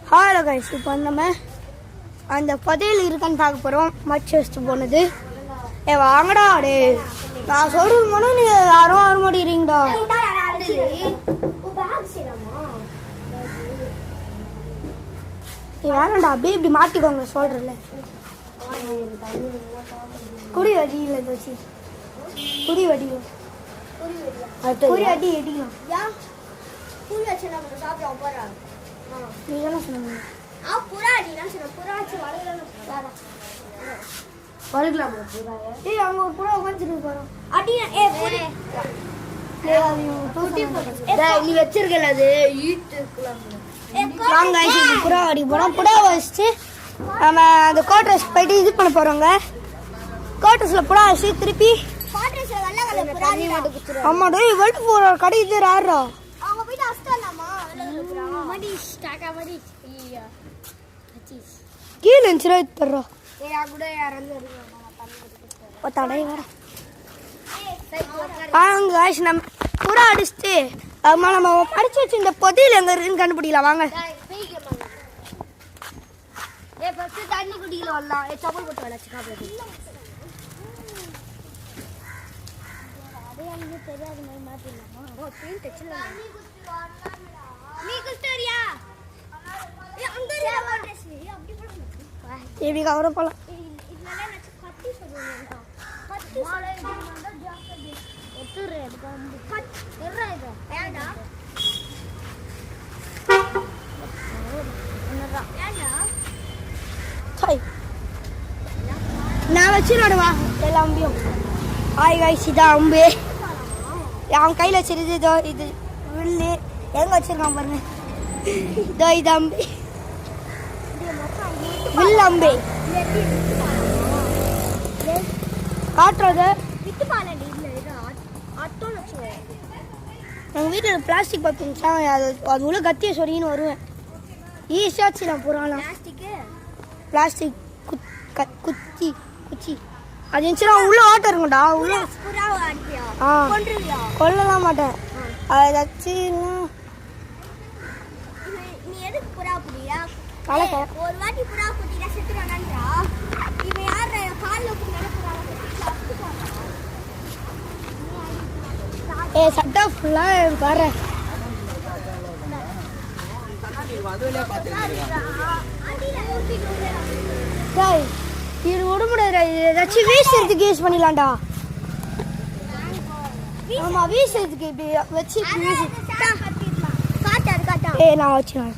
Hello guys, இப்போ நம்ம அந்த புதையல் இருக்கான்னு பார்க்க போகிறோம். மச்சு வச்சுட்டு போனது. வாங்கடா டே, நான் சொல்றது மட்டும் நீங்கள் யாரும் வர மாட்டேங்கிறீங்கடா. வேணாண்டா, அப்படியே இப்படி மாட்டிக்கோங்க சொல்கிறல. குடி வடி இல்லை வச்சு குடி வடியும் குடி அடி அடியும். நீங்களாம் சொன்னீங்க அவங்க ஒரு புறா உட்காந்துருக்கு போறோம். நீ வச்சிருக்கல அது வாங்க புறா அடி போறோம். புறா வச்சுட்டு நம்ம அந்த கோட்ரஸ் போயிட்டு இது பண்ண போறோங்க. கோட்ரஸ்ல புறா வச்சு திருப்பி ஆமாடா வேர்ல்டு போற கடை இது ராரா கீழே தர்றா தடை வர நம்ம புறா அடிச்சுட்டு அதுமா நம்ம அடிச்சு வச்சு இந்த பொதியில் எங்க இருக்குன்னு கண்டுபிடிக்கலாம். வாங்க தண்ணி குடிக்கல வரலாம். சப்பல் போட்டு வளர்ச்சி தெரியாத மாதிரி மாத்திடலாமா? எப்படி கவரம் போலாம். நான் வச்சு நடுவா எல்லா அம்பியும். ஆய் காய்ச்சி தான் அம்பு அவன் கையில் வச்சிருது. இதோ இது வில்லு எங்க வச்சிருக்கான் பாருங்க. இதோ இது அம்பு வில் அம்பு காட்டுறத எங்கள் வீட்டில் பிளாஸ்டிக் பார்த்துச்சா அது உள்ள கத்திய சொரின்னு வருவேன். ஈஸியாச்சு நான் புறாலாம் பிளாஸ்டிக் குச்சி குச்சி அது இருந்துச்சுன்னா உள்ள ஆட்டம் இருக்கும்டா. உள்ள கொல்லலாம் மாட்டேன். அதை வச்சுலாம் சட்டா ஃபுல்லா பாரு. இது உடம்புல ஏதாச்சும் வீசுறதுக்கு யூஸ் பண்ணிடலாம்டா. ஆமா வீசுறதுக்கு இப்படி வச்சு நான் வச்சுக்கலாம்.